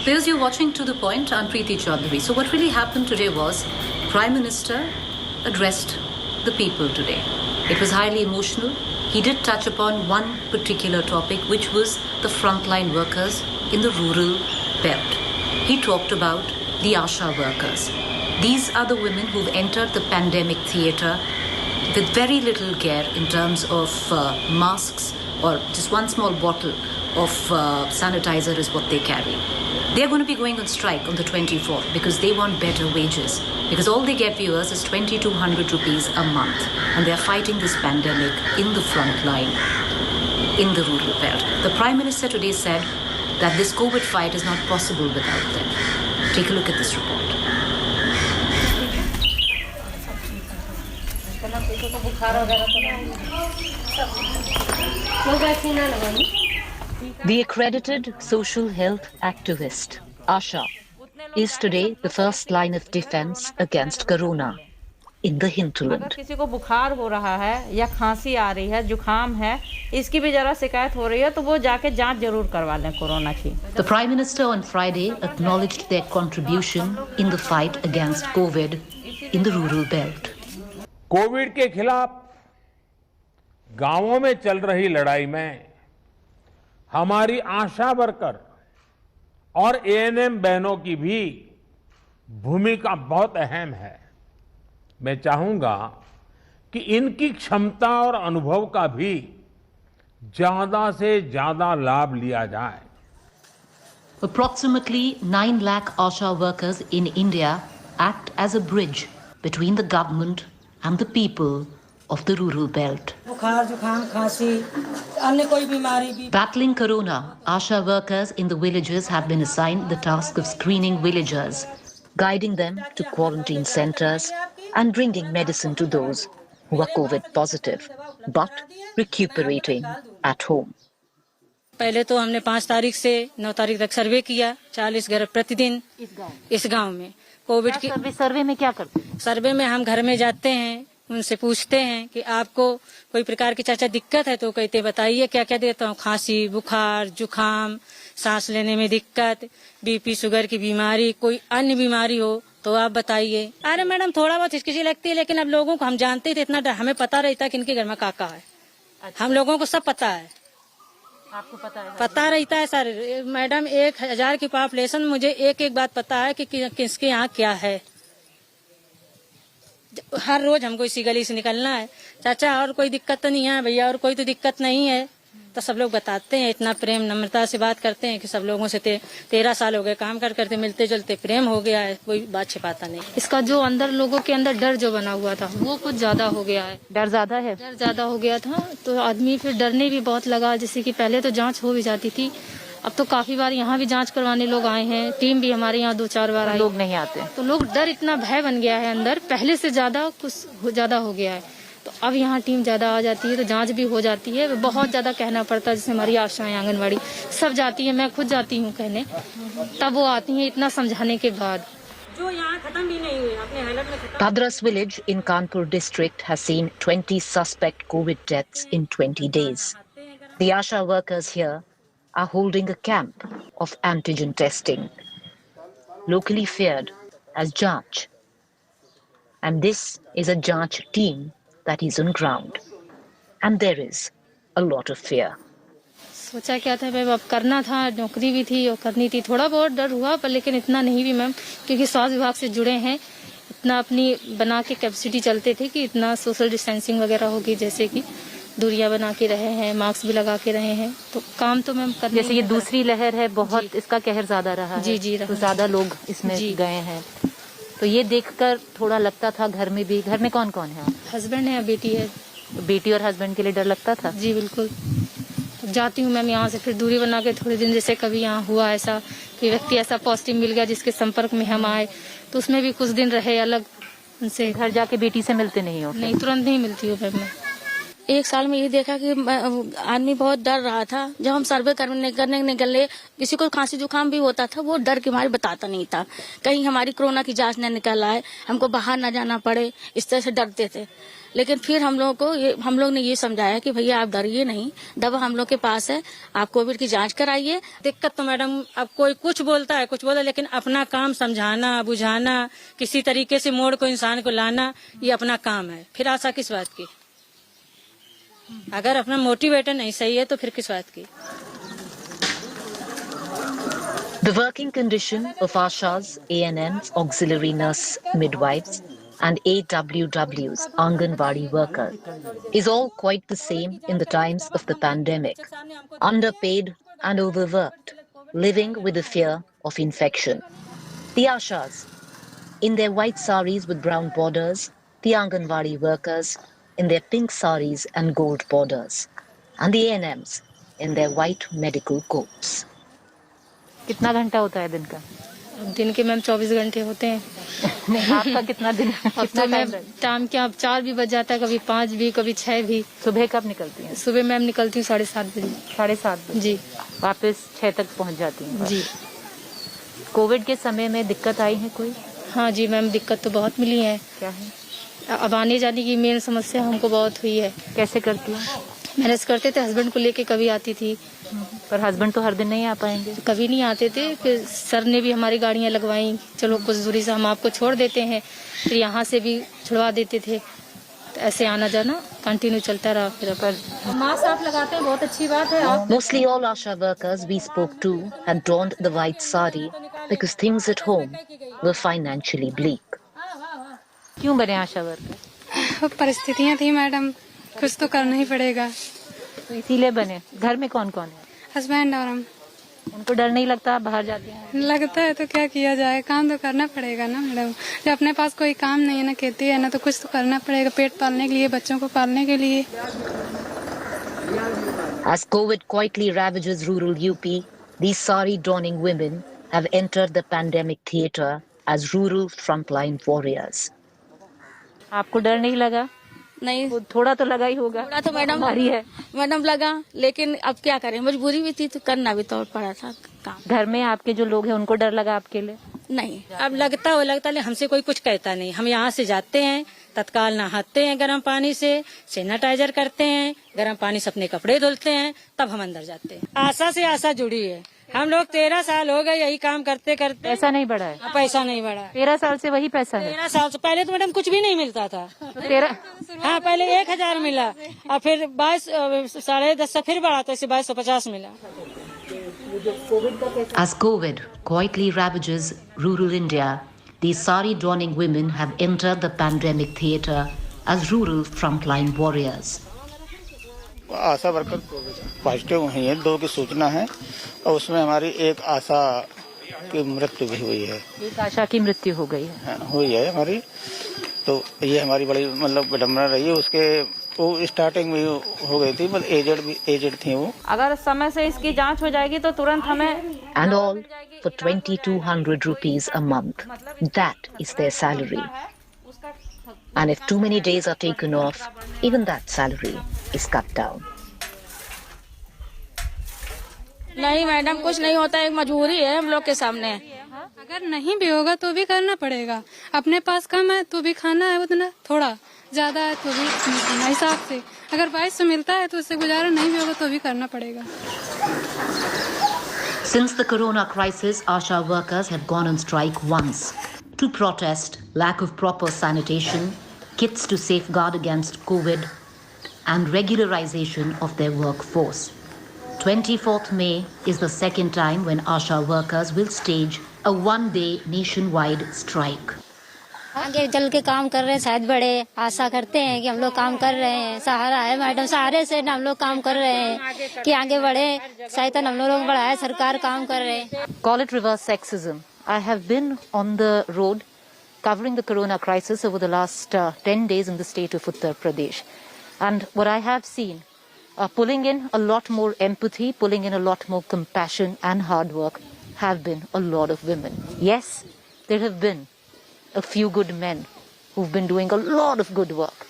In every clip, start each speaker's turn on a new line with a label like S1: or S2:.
S1: Because you're watching To The Point, I'm Preeti Chaudhary. So what really happened today was Prime Minister addressed the people today. It was highly emotional. He did touch upon one particular topic, which was the frontline workers in the rural belt. He talked about the ASHA workers. These are the women who've entered the pandemic theatre with very little care in terms of masks, or just one small bottle of sanitizer is what they carry. They're going to be going on strike on the 24th because they want better wages. Because all they get, viewers, is 2,200 rupees a month. And they're fighting this pandemic in the front line, in the rural belt. The Prime Minister today said that this COVID fight is not possible without them. Take a look at this report.
S2: The accredited social health activist, Asha, is today the first line of defense against corona in the hinterland.
S3: किसी को बुखार हो रहा है या खांसी आ रही है, जुकाम है, इसकी भी जरा शिकायत हो रही है तो वो जाके जांच जरूर करवा लें कोरोना की.
S1: The Prime Minister on Friday acknowledged their contribution in the fight against COVID in the rural belt.
S4: Covid के खिलाफ गांवों में चल रही लड़ाई में हमारी आशा वर्कर और एएनएम बहनों की भी भूमिका बहुत अहम है. मैं चाहूंगा कि इनकी क्षमता और अनुभव का भी ज्यादा से ज्यादा लाभ लिया जाए.
S1: Approximately 9 lakh ASHA workers in India act as a bridge between the government and the people of the rural belt. Battling corona, ASHA workers in the villages have been assigned the task of screening villagers,
S2: Guiding them to quarantine centers and bringing medicine to those who are COVID positive, but recuperating at home.
S5: पहले तो हमने 5 तारीख से 9 तारीख तक सर्वे किया, 40 घर प्रतिदिन इस गांव में. कोविड की
S2: सर्वे में क्या करते हैं?
S5: सर्वे में हम घर में जाते हैं, उनसे पूछते हैं कि आपको कोई प्रकार की चाचा दिक्कत है तो कहते बताइए क्या क्या देता हूँ. खांसी, बुखार, जुकाम, सांस लेने में दिक्कत, बीपी शुगर की बीमारी, कोई अन्य बीमारी हो तो आप बताइए. अरे मैडम थोड़ा बहुत हिचकिची लगती है, लेकिन अब लोगों को हम जानते थे, इतना हमें पता रहता है कि इनके घर में काका है. हम लोगों को सब पता है.
S3: आपको पता है?
S5: पता रहता है सर. मैडम 1000 की पॉपुलेशन, मुझे एक बात पता है कि किसके यहाँ क्या है. हर रोज हमको इसी गली से निकलना है. चाचा और कोई दिक्कत तो नहीं है भैया, और कोई तो दिक्कत नहीं है, तो सब लोग बताते हैं. इतना प्रेम नम्रता से बात करते हैं कि सब लोगों से 13 साल हो गए काम करते मिलते जुलते प्रेम हो गया है, कोई बात छिपाता नहीं.
S6: इसका जो अंदर लोगों के अंदर डर जो बना हुआ था वो कुछ ज्यादा हो गया है.
S2: डर ज्यादा है?
S6: डर ज्यादा हो गया था तो आदमी फिर डरने भी बहुत लगा. जैसे कि पहले तो जांच हो भी जाती थी, अब तो काफी बार यहाँ भी जांच करवाने लोग आए हैं. टीम भी हमारे यहाँ 2-4 बार आई.
S2: लोग नहीं आते
S6: तो लोग डर, इतना भय बन गया है अंदर, पहले से ज्यादा कुछ ज्यादा हो गया है. तो अब यहाँ टीम ज्यादा आ जाती है तो जांच भी हो जाती है. बहुत ज्यादा कहना पड़ता है. जैसे हमारी आशाएं आंगनवाड़ी सब जाती है, मैं खुद जाती हूँ कहने, तब वो आती हैं इतना समझाने के बाद.
S5: जो यहाँ खत्म भी नहीं हुई अपने हालत में.
S2: Padras village in Kanpur district has seen 20 suspect COVID deaths in 20 days. The ASHA workers here are holding a camp of antigen testing, locally feared as Janch. And this is a Janch team that is on ground. And there is a lot of fear.
S6: सोचा क्या था ma'am, अब करना था, नौकरी भी थी और करनी थी. थोड़ा बहुत डर हुआ पर लेकिन इतना नहीं भी मैम, क्योंकि स्वास्थ्य विभाग से जुड़े हैं. इतना अपनी बना के कैपेसिटी चलते थे कि इतना सोशल डिस्टेंसिंग वगैरह होगी, जैसे कि दूरियां बना के रहे हैं, मास्क भी लगा के रहे हैं. तो काम तो मैम करना.
S2: जैसे ये दूसरी लहर है, बहुत इसका कहर ज्यादा रहा है.
S6: जी
S2: तो ज्यादा लोग इसमें गए हैं. तो ये देखकर थोड़ा लगता था. घर में भी, घर में कौन कौन है?
S6: हस्बैंड है, बेटी है.
S2: बेटी और हस्बैंड के लिए डर लगता था?
S6: जी बिल्कुल. तो जाती हूँ मैम यहाँ से, फिर दूरी बना के थोड़े दिन, जैसे कभी यहाँ हुआ ऐसा कि व्यक्ति ऐसा पॉजिटिव मिल गया जिसके संपर्क में हम आए, तो उसमें भी कुछ दिन रहे अलग उनसे.
S2: घर जाके बेटी से मिलते नहीं हो?
S6: नहीं, तुरंत नहीं मिलती हूँ मैम.
S5: 1 साल में ये देखा कि आदमी बहुत डर रहा था. जब हम सर्वे करने निकले, किसी को खांसी जुकाम भी होता था, वो डर के मारे बताता नहीं था. कहीं हमारी कोरोना की जांच न निकल आए, हमको बाहर न जाना पड़े, इस तरह से डरते थे.
S7: लेकिन फिर हम लोग ने ये समझाया कि भैया आप डरिए नहीं, दवा हम लोग के पास है, आप कोविड की जांच कराइए। दिक्कत तो मैडम अब कोई कुछ बोलता है, कुछ बोला, लेकिन अपना काम समझाना बुझाना, किसी तरीके से मोड़ को इंसान को लाना, ये अपना काम है। फिर आशा किस बात की? अगर अपना मोटिवेटर नहीं सही है तो फिर किस बात की?
S2: The working condition of ASHAs, ANMs, auxiliary nurse midwives and AWWs, Anganwadi workers, is all quite the same in the times of the pandemic. Underpaid and overworked, living with the fear of infection. The ASHAs, in their white saris with brown borders, the Anganwadi workers in their pink saris and gold borders, and the ANMs in their white medical coats.
S8: कितना घंटा होता है दिन का?
S6: दिन के ma'am 24 घंटे होते हैं।
S8: आपका कितना दिन?
S6: अब तो मैम टाइम क्या, अब 4 भी बज जाता है, कभी 5 भी, कभी 6 भी।
S8: सुबह कब निकलती हैं?
S6: सुबह मैम निकलती हूँ 7:30 बजे।
S8: 7:30 बजे? जी। वापस 6 तक पहुँच जाती हैं?
S6: जी।
S8: कोविड के समय में दिक्कत आई है कोई?
S6: हाँ जी मैम, दिक्कत तो बहुत मिली है।
S8: क्या है?
S6: अब आने जाने की मेन समस्या हमको बहुत हुई है।
S8: कैसे करती हैं?
S6: मैनेज करते थे, हस्बैंड को लेके कभी आती थी।
S8: पर हस्बैंड तो हर दिन नहीं आ पाएंगे।
S6: कभी नहीं आते थे, फिर सर ने भी हमारी गाड़ियाँ लगवाई, चलो कुछ दूरी से हम आपको छोड़ देते हैं, फिर यहाँ से भी छुड़वा देते थे। तो ऐसे आना जाना कंटिन्यू चलता रहा। फिर पर
S7: मास्क आप लगाते हैं, बहुत अच्छी बात है।
S2: Mostly all ASHA workers we spoke to had donned the white sari because things at home were financially bleak.
S8: क्यों बने आशा वर्कर?
S9: परिस्थितियाँ थी मैडम, कुछ तो करना ही पड़ेगा,
S8: तो इसीलिए बने। घर में कौन कौन है?
S9: हस्बैंड और हम।
S8: उनको डर नहीं लगता बाहर जाते हैं?
S9: लगता है तो क्या किया जाए, काम तो करना पड़ेगा ना मैडम। जब अपने पास कोई काम नहीं है, ना खेती है, ना तो कुछ तो करना पड़ेगा पेट पालने के लिए, बच्चों को पालने के लिए।
S2: As COVID quietly ravages rural UP, these sari-donning women have entered the pandemic theatre as rural frontline warriors.
S8: आपको डर नहीं लगा?
S7: नहीं,
S8: थोड़ा तो लगा ही होगा।
S7: थोड़ा तो मैडम लगा, लेकिन अब क्या करें, मजबूरी भी थी तो करना भी तो पड़ा था काम।
S8: घर में आपके जो लोग हैं उनको डर लगा आपके लिए?
S7: नहीं, अब लगता है हमसे कोई कुछ कहता नहीं। हम यहाँ से जाते हैं, तत्काल नहाते हैं गर्म पानी से, सैनिटाइजर करते हैं, गर्म पानी से अपने कपड़े धुलते हैं, तब हम अंदर जाते हैं। आशा से आशा जुड़ी है। हम लोग 13 साल हो गए यही काम करते करते।
S8: पैसा नहीं बढ़ा है?
S7: पैसा नहीं बढ़ा।
S8: 13 साल से वही पैसा है?
S7: 13 साल से पहले तो मैडम कुछ भी नहीं मिलता था।
S8: 13?
S7: हाँ, पहले 1000 मिला और फिर 22.5 से फिर बढ़ा तो इसे 2250 मिला।
S2: As COVID quietly ravages rural India, these sari-donning women have entered the pandemic theatre as rural frontline warriors.
S10: Asha worker positive हुई है, 2 की सूचना है और उसमें हमारी एक आशा की मृत्यु भी हुई है।
S8: एक आशा की मृत्यु हो गई है?
S10: हुई है हमारी, तो ये हमारी बड़ी विडम्बना रही है। उसके वो स्टार्टिंग में हो गई थी, एजेड थी वो।
S3: अगर समय से इसकी जांच हो जाएगी तो तुरंत हमें।
S2: And all for 2200 rupees a month. That is their salary. And if too many days are taken off, even that salary is cut down.
S7: नहीं मैडम, कुछ नहीं होता, एक मजबूरी है हम लोग के सामने।
S9: अगर नहीं भी होगा तो भी करना पड़ेगा। अपने पास कम है तो भी खाना है उतना, थोड़ा ज्यादा है तो भी हिसाब से। अगर 2200 मिलता है तो उससे गुजारा नहीं भी होगा तो भी करना पड़ेगा।
S2: Since the corona crisis, ASHA workers have gone on strike once to protest lack of proper sanitation, kits to safeguard against COVID, and regularization of their workforce. 24th May is the second time when ASHA workers will stage a one-day nationwide strike.
S11: आगे चल के काम कर रहे हैं, शायद बड़े आशा करते हैं कि हम लोग काम कर रहे हैं, सहारा है मैडम, सहारे से हम लोग काम कर रहे हैं कि आगे बढ़े, शायद हम लोग बढ़ाए, सरकार काम कर रहे हैं।
S8: Call it reverse sexism. I have been on the road covering the corona crisis over the last 10 days in the state of Uttar Pradesh. And what I have seen, pulling in a lot more empathy, pulling in a lot more compassion and hard work, have been a lot of women. Yes, there have been a few good men who've been doing a lot of good work.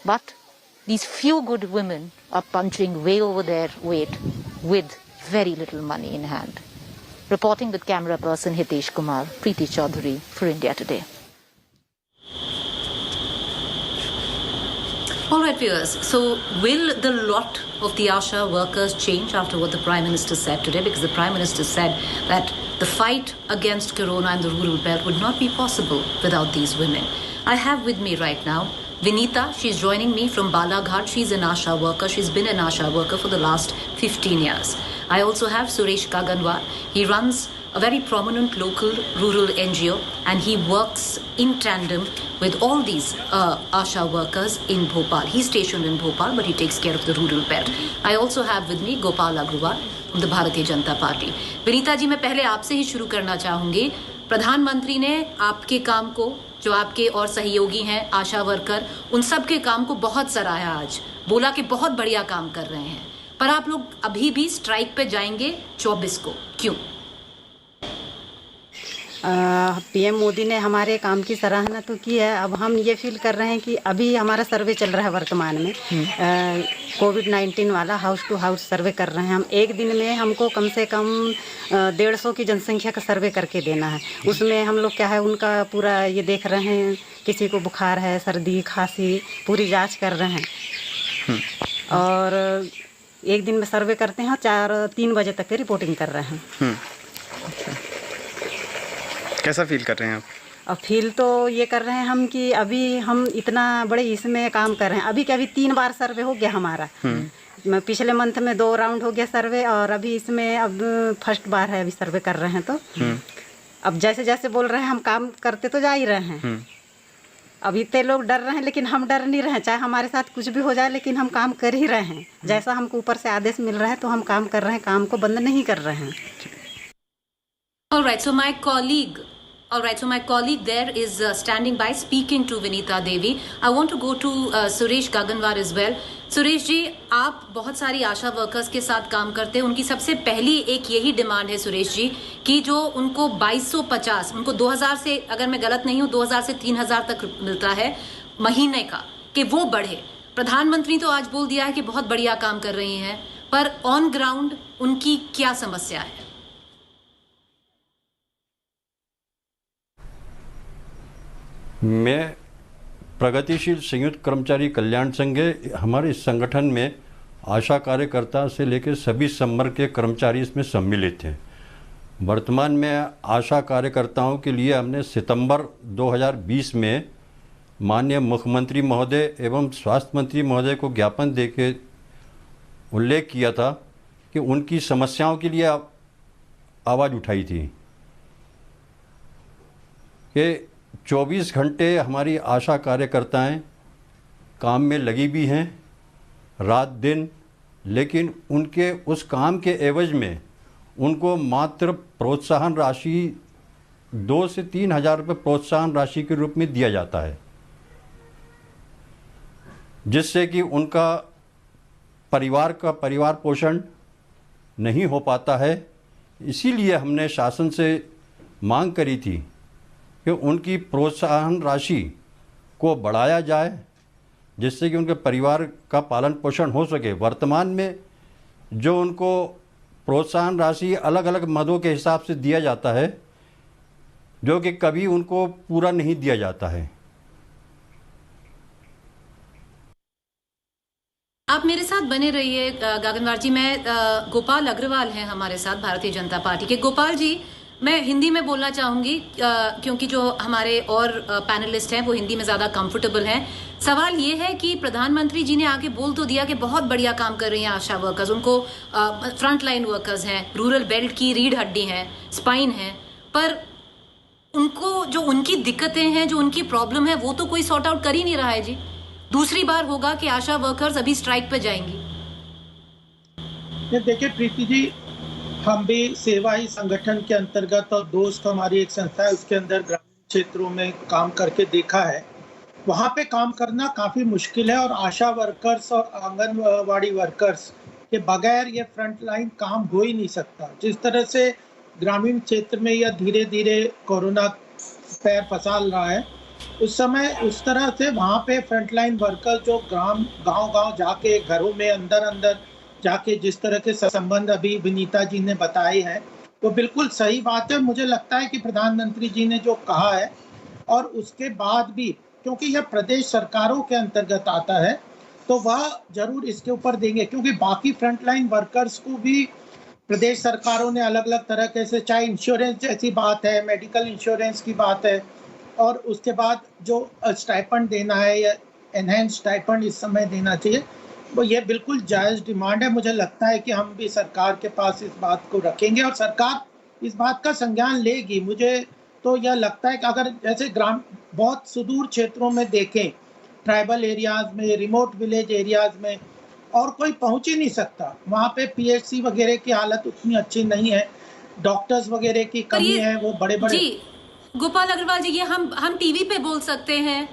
S8: But these few good women are punching way over their weight with very little money in hand. Reporting with camera person Hitesh Kumar, Preeti Chaudhary for India Today.
S1: All right, viewers. So, will the lot of the ASHA workers change after what the Prime Minister said today? Because the Prime Minister said that the fight against Corona in the rural belt would not be possible without these women. I have with me right now Vinita. She's joining me from Balaghat. She's an ASHA worker. She's been an ASHA worker for the last 15 years. I also have Suresh Kaganwar. He runs a very prominent local rural NGO, and he works in tandem with all these ASHA workers in Bhopal. He's stationed in Bhopal, but he takes care of the rural belt. I also have with me Gopal Agrawal from the Bharatiya Janata Party. Vinita ji, मैं पहले आपसे ही शुरू करना चाहूंगी। प्रधानमंत्री ने आपके काम को, जो आपके और सहयोगी हैं आशा वर्कर, उन सब के काम को बहुत सराहा आज, बोला कि बहुत बढ़िया काम कर रहे हैं, पर आप लोग अभी भी स्ट्राइक पे जाएंगे 24 को, क्यों?
S12: पीएम मोदी ने हमारे काम की सराहना तो की है। अब हम ये फील कर रहे हैं कि अभी हमारा सर्वे चल रहा है वर्तमान में, कोविड-19 वाला हाउस टू हाउस सर्वे कर रहे हैं हम। एक दिन में हमको कम से कम 150 की जनसंख्या का सर्वे करके देना है। उसमें हम लोग क्या है, उनका पूरा ये देख रहे हैं, किसी को बुखार है, सर्दी खांसी, पूरी जाँच कर रहे हैं। और एक दिन में सर्वे करते हैं, 3 बजे तक की रिपोर्टिंग कर रहे हैं।
S13: कैसा फील कर रहे हैं आप?
S12: अब फील तो ये कर रहे हैं हम कि अभी हम इतना बड़े इसमें काम कर रहे हैं। अभी 3 बार सर्वे हो गया हमारा। पिछले मंथ में 2 राउंड हो गया सर्वे, और अभी इसमें अब फर्स्ट बार है अभी सर्वे कर रहे हैं। तो अब जैसे जैसे बोल रहे हैं हम काम करते तो जा ही रहे हैं। अब इतने लोग डर रहे हैं, लेकिन हम डर नहीं रहे हैं। चाहे हमारे साथ कुछ भी हो जाए, लेकिन हम काम कर ही रहे हैं। जैसा हमको ऊपर से आदेश मिल रहा है तो हम काम कर रहे हैं, काम को बंद नहीं कर रहे हैं।
S1: All right, so my colleague there is standing by speaking to Vinita Devi. I want to go to Suresh Kaganwar as well. Suresh ji, आप बहुत सारी आशा वर्कर्स के साथ काम करते हैं। उनकी सबसे पहली एक यही डिमांड है सुरेश जी कि जो उनको 2250, उनको 2000 से, अगर मैं गलत नहीं हूँ, 2000 से 3000 तक मिलता है महीने का, कि वो बढ़े। प्रधानमंत्री तो आज बोल दिया है कि बहुत बढ़िया काम कर रही हैं, पर ऑन ग्राउंड उनकी क्या समस्या है?
S14: मैं प्रगतिशील संयुक्त कर्मचारी कल्याण संघ, हमारे इस संगठन में आशा कार्यकर्ता से लेकर सभी संवर्ग के कर्मचारी इसमें सम्मिलित हैं। वर्तमान में आशा कार्यकर्ताओं के लिए हमने सितंबर 2020 में माननीय मुख्यमंत्री महोदय एवं स्वास्थ्य मंत्री महोदय को ज्ञापन देके उल्लेख किया था कि उनकी समस्याओं के लिए आवाज़ उठाई थी कि 24 घंटे हमारी आशा कार्यकर्ताएं काम में लगी भी हैं, रात दिन, लेकिन उनके उस काम के एवज में उनको मात्र प्रोत्साहन राशि 2 से 3 हज़ार रुपये प्रोत्साहन राशि के रूप में दिया जाता है, जिससे कि उनका परिवार पोषण नहीं हो पाता है। इसीलिए हमने शासन से मांग करी थी कि उनकी प्रोत्साहन राशि को बढ़ाया जाए, जिससे कि उनके परिवार का पालन पोषण हो सके। वर्तमान में जो उनको प्रोत्साहन राशि अलग अलग मदों के हिसाब से दिया जाता है, जो कि कभी उनको पूरा नहीं दिया जाता है।
S1: आप मेरे साथ बने रहिए गागनवार जी। मैं गोपाल अग्रवाल हैं हमारे साथ भारतीय जनता पार्टी के। गोपाल जी, मैं हिंदी में बोलना चाहूँगी क्योंकि जो हमारे और पैनलिस्ट हैं वो हिंदी में ज़्यादा कंफर्टेबल हैं। सवाल ये है कि प्रधानमंत्री जी ने आगे बोल तो दिया कि बहुत बढ़िया काम कर रही हैं आशा वर्कर्स, उनको फ्रंट लाइन वर्कर्स हैं, रूरल बेल्ट की रीढ़ हड्डी हैं, स्पाइन हैं, पर उनको जो उनकी दिक्कतें हैं, जो उनकी प्रॉब्लम है, वो तो कोई सॉर्ट आउट कर ही नहीं रहा है जी। दूसरी बार होगा कि आशा वर्कर्स अभी स्ट्राइक पे जाएंगी।
S15: देखिए प्रीति जी, हम भी सेवा ही संगठन के अंतर्गत और दोस्त हमारी एक संस्था है उसके अंदर ग्रामीण क्षेत्रों में काम करके देखा है। वहाँ पे काम करना काफ़ी मुश्किल है और आशा वर्कर्स और आंगनवाड़ी वर्कर्स के बगैर ये फ्रंट लाइन काम हो ही नहीं सकता। जिस तरह से ग्रामीण क्षेत्र में यह धीरे धीरे कोरोना पैर पसार रहा है, उस समय उस तरह से वहाँ पे फ्रंटलाइन वर्कर जो गांव जाके घरों में अंदर जाके जिस तरह के संबंध अभी विनीता जी ने बताए हैं, वो बिल्कुल सही बात है। मुझे लगता है कि प्रधानमंत्री जी ने जो कहा है, और उसके बाद भी क्योंकि यह प्रदेश सरकारों के अंतर्गत आता है तो वह जरूर इसके ऊपर देंगे, क्योंकि बाकी फ्रंटलाइन वर्कर्स को भी प्रदेश सरकारों ने अलग अलग तरह के से, चाहे इंश्योरेंस जैसी बात है, मेडिकल इंश्योरेंस की बात है, और उसके बाद जो स्टाइपेंड देना है या एनहेंस स्टाइपेंड इस समय देना चाहिए, वो ये बिल्कुल जायज़ डिमांड है। मुझे लगता है कि हम भी सरकार के पास इस बात को रखेंगे और सरकार इस बात का संज्ञान लेगी। मुझे तो यह लगता है कि अगर जैसे बहुत सुदूर क्षेत्रों में देखें, ट्राइबल एरियाज में, रिमोट विलेज एरियाज में, और कोई पहुंच ही नहीं सकता, वहाँ पे पीएचसी वगैरह की हालत उतनी अच्छी नहीं है, डॉक्टर्स वगैरह की कमी है, वो बड़े बड़े।
S1: जी गोपाल अग्रवाल जी, ये हम टीवी पे बोल सकते हैं,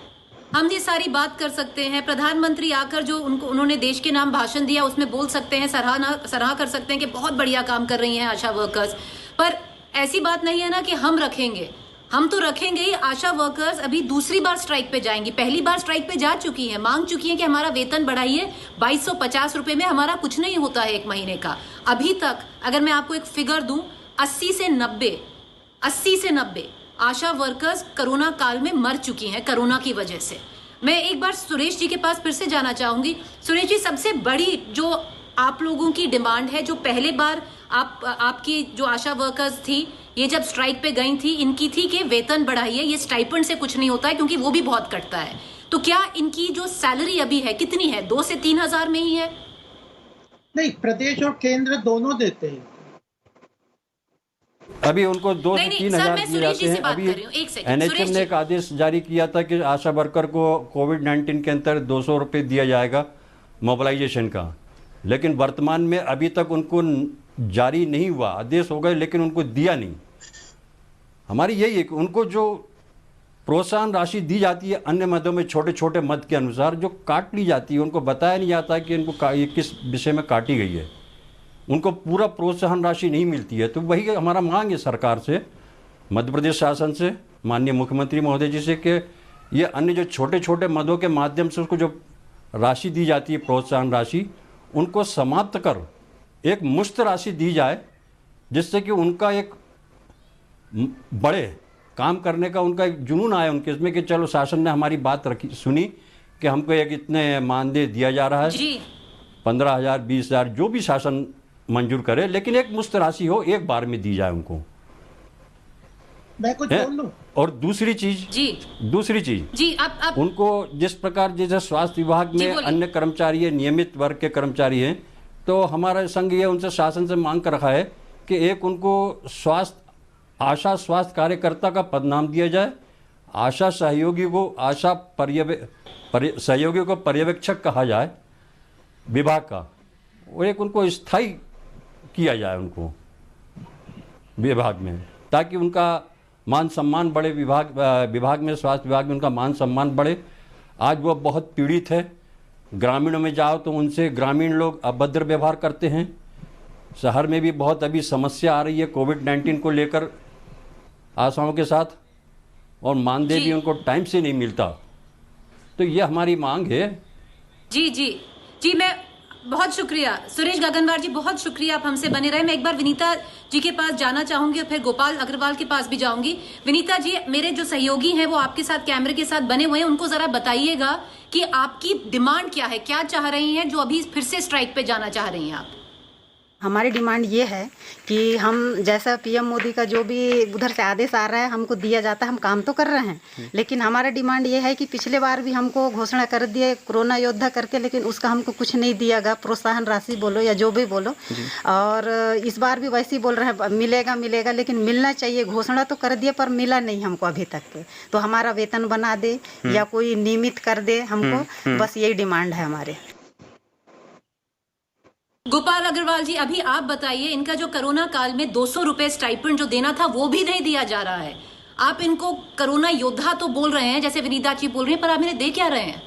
S1: हम ये सारी बात कर सकते हैं, प्रधानमंत्री आकर जो उन्होंने देश के नाम भाषण दिया उसमें बोल सकते हैं, सराहा कर सकते हैं कि बहुत बढ़िया काम कर रही हैं आशा वर्कर्स, पर ऐसी बात नहीं है ना कि हम रखेंगे। हम तो रखेंगे ही। आशा वर्कर्स अभी दूसरी बार स्ट्राइक पे जाएंगी, पहली बार स्ट्राइक पे जा चुकी हैं, मांग चुकी हैं कि हमारा वेतन बढ़ाइए। 2250 रुपए में हमारा कुछ नहीं होता है एक महीने का। अभी तक अगर मैं आपको एक फिगर दूं, 80 से 90 आशा वर्कर्स कोरोना काल में मर चुकी हैं कोरोना की वजह से। मैं एक बार सुरेश जी के पास फिर से जाना चाहूंगी। सुरेश जी, सबसे बड़ी जो आप लोगों की डिमांड है, जो पहले बार आपकी जो आशा वर्कर्स थी, ये जब स्ट्राइक पे गई थी, इनकी थी कि वेतन बढ़ाइए, ये स्टाइपेंड से कुछ नहीं होता है क्योंकि वो भी बहुत कटता है। तो क्या इनकी जो सैलरी अभी है कितनी है? 2 से 3 हजार में ही है?
S15: नहीं, प्रदेश और केंद्र दोनों देते हैं।
S14: अभी उनको 2 से 3 हजार दिए जाते हैं। अभी एनएचएम ने एक आदेश जारी किया था कि आशा वर्कर को कोविड-19 के अंतर्गत 200 रुपये दिया जाएगा मोबिलाइजेशन का, लेकिन वर्तमान में अभी तक उनको जारी नहीं हुआ। आदेश हो गए लेकिन उनको दिया नहीं। हमारी यही है कि उनको जो प्रोत्साहन राशि दी जाती है अन्य मदों में, छोटे छोटे मद के अनुसार जो काट ली जाती है, उनको बताया नहीं जाता कि इनको ये किस विषय में काटी गई है, उनको पूरा प्रोत्साहन राशि नहीं मिलती है। तो वही हमारा मांग है सरकार से, मध्य प्रदेश शासन से, माननीय मुख्यमंत्री महोदय जी से, कि ये अन्य जो छोटे छोटे मदों के माध्यम से उसको जो राशि दी जाती है, प्रोत्साहन राशि, उनको समाप्त कर एक मुश्त राशि दी जाए, जिससे कि उनका एक बड़े काम करने का उनका एक जुनून आए उनके इसमें कि चलो शासन ने हमारी बात रखी, सुनी कि हमको एक इतने मानदेय दिया जा रहा है, 15,000 20,000 जो भी शासन मंजूर करे, लेकिन एक मुश्त राशि हो, एक बार में दी जाए उनको।
S15: मैं कुछ बोल लूं?
S14: और दूसरी चीज
S1: जी, आप
S14: उनको जिस प्रकार जैसे स्वास्थ्य विभाग में अन्य कर्मचारी है, नियमित वर्ग के कर्मचारी हैं, तो हमारा संघ ये उनसे शासन से मांग कर रखा है कि एक उनको आशा स्वास्थ्य कार्यकर्ता का पदनाम दिया जाए, आशा सहयोगी को सहयोगी को पर्यवेक्षक कहा जाए विभाग का, और एक उनको स्थायी किया जाए उनको विभाग में, ताकि उनका मान सम्मान बढ़े। विभाग में, स्वास्थ्य विभाग में उनका मान सम्मान बढ़े। आज वो बहुत पीड़ित है। ग्रामीणों में जाओ तो उनसे ग्रामीण लोग अभद्र व्यवहार करते हैं। शहर में भी बहुत अभी समस्या आ रही है कोविड-19 को लेकर आशाओं के साथ, और मानदेय भी उनको टाइम से नहीं मिलता। तो ये हमारी मांग है।
S1: जी, मैं बहुत शुक्रिया सुरेश गगनवार जी, बहुत शुक्रिया, आप हमसे बने रहे। मैं एक बार विनीता जी के पास जाना चाहूंगी और फिर गोपाल अग्रवाल के पास भी जाऊंगी। विनीता जी, मेरे जो सहयोगी हैं वो आपके साथ कैमरे के साथ बने हुए हैं, उनको जरा बताइएगा कि आपकी डिमांड क्या है, क्या चाह रही हैं जो अभी फिर से स्ट्राइक पे जाना चाह रही हैं आप?
S12: हमारी डिमांड ये है कि हम जैसा पीएम मोदी का जो भी उधर से आदेश आ रहा है हमको दिया जाता है, हम काम तो कर रहे हैं, लेकिन हमारा डिमांड ये है कि पिछले बार भी हमको घोषणा कर दिए कोरोना योद्धा करके, लेकिन उसका हमको कुछ नहीं दिया गया, प्रोत्साहन राशि बोलो या जो भी बोलो। और इस बार भी वैसे ही बोल रहे हैं मिलेगा, लेकिन मिलना चाहिए। घोषणा तो कर दिए पर मिला नहीं हमको अभी तक के। तो हमारा वेतन बना दे या कोई नियमित कर दे हमको, बस यही डिमांड है हमारे।
S1: गोपाल अग्रवाल जी, अभी आप बताइए, इनका जो कोरोना काल में 200 रुपए स्टाइपेंड जो देना था वो भी नहीं दिया जा रहा है। आप इनको कोरोना योद्धा तो बोल रहे हैं, जैसे विनीता जी बोल रही हैं, पर आप इन्हें दे क्या रहे हैं?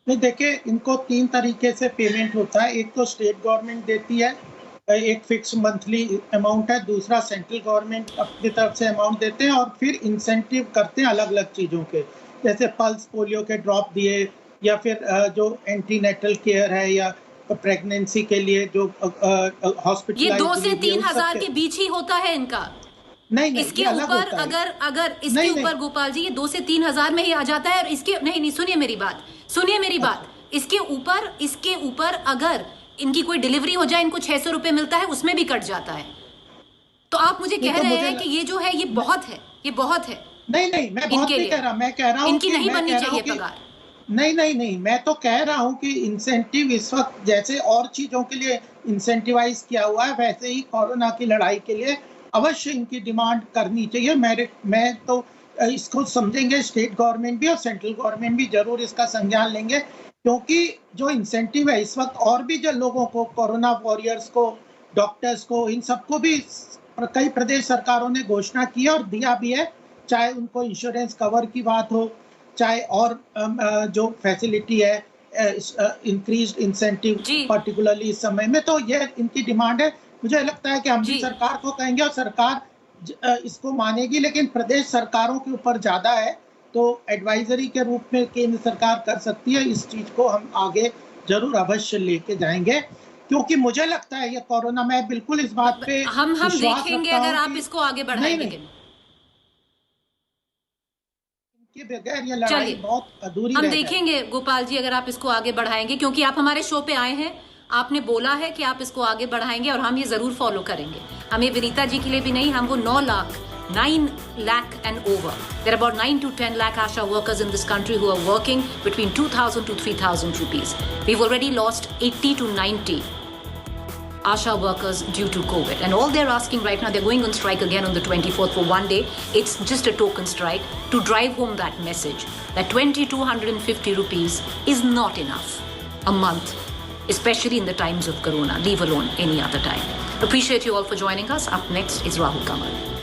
S15: नहीं, देखिए, इनको 3 तरीके से पेमेंट होता है। एक तो स्टेट गवर्नमेंट देती है, एक फिक्स मंथली अमाउंट है, दूसरा सेंट्रल गवर्नमेंट अपनी तरफ से अमाउंट देते हैं, और फिर इंसेंटिव करते हैं अलग अलग चीज़ों के, जैसे पल्स पोलियो के ड्रॉप दिए, या फिर जो एंटीनेटल केयर है, या प्रेगनेंसी के लिए जो हॉस्पिटल,
S1: ये 2 से 3 हजार के बीच ही होता है इनका।
S15: नहीं,
S1: इसके ऊपर अगर इसके ऊपर गोपाल जी, ये 2 से 3 हजार में ही आ जाता है। और इसके नहीं, सुनिए मेरी बात, इसके ऊपर अगर इनकी कोई डिलीवरी हो जाए, इनको 600 रुपए मिलता है, उसमें भी कट जाता है। तो आप मुझे कह रहे हैं कि ये जो है ये बहुत है, ये बहुत है।
S15: नहीं, मैं बहुत नहीं कह रहा, मैं कह रहा हूँ
S1: इनकी नहीं बननी चाहिए पगार।
S15: नहीं, मैं तो कह रहा हूँ कि इंसेंटिव इस वक्त जैसे और चीजों के लिए इंसेंटिवाइज किया हुआ है, वैसे ही कोरोना की लड़ाई के लिए अवश्य इनकी डिमांड करनी चाहिए। मैं तो इसको समझेंगे, स्टेट गवर्नमेंट भी और सेंट्रल गवर्नमेंट भी जरूर इसका संज्ञान लेंगे, क्योंकि जो इंसेंटिव है इस वक्त और भी जो लोगों को, कोरोना वॉरियर्स को, डॉक्टर्स को, इन सबको भी कई प्रदेश सरकारों ने घोषणा की है और दिया भी है, चाहे उनको इंश्योरेंस कवर की बात हो, चाहे और जो फैसिलिटी है, इंक्रीज्ड इंसेंटिव पर्टिकुलरली इस समय में, तो ये इनकी डिमांड है। मुझे लगता है कि हम भी सरकार को कहेंगे और सरकार इसको मानेगी, लेकिन प्रदेश सरकारों के ऊपर ज्यादा है, तो एडवाइजरी के रूप में केंद्र सरकार कर सकती है। इस चीज को हम आगे जरूर अवश्य लेके जाएंगे, क्योंकि मुझे लगता है ये कोरोना, मैं बिल्कुल इस बात पे
S1: हम देखेंगे अगर आप इसको आगे बढ़ाएंगे।
S15: के बगैर ये लड़ाई बहुत अधूरी
S1: हम देखेंगे गोपाल जी, अगर आप इसको आगे बढ़ाएंगे, क्योंकि आप हमारे शो पे आए हैं, आपने बोला है कि आप इसको आगे बढ़ाएंगे और हम ये जरूर फॉलो करेंगे। हम ये विनीता जी के लिए भी नहीं, हम वो 9 lakh and over. There are about 9 to 10 lakh ASHA workers in this country who are working between 2,000 to 3,000 rupees. We've already lost 80 to 90 ASHA workers due to COVID. And all they're asking right now, they're going on strike again on the 24th for one day. It's just a token strike to drive home that message that 2,250 rupees is not enough a month, especially in the times of Corona, leave alone any other time. Appreciate you all for joining us. Up next is Rahul Kamal.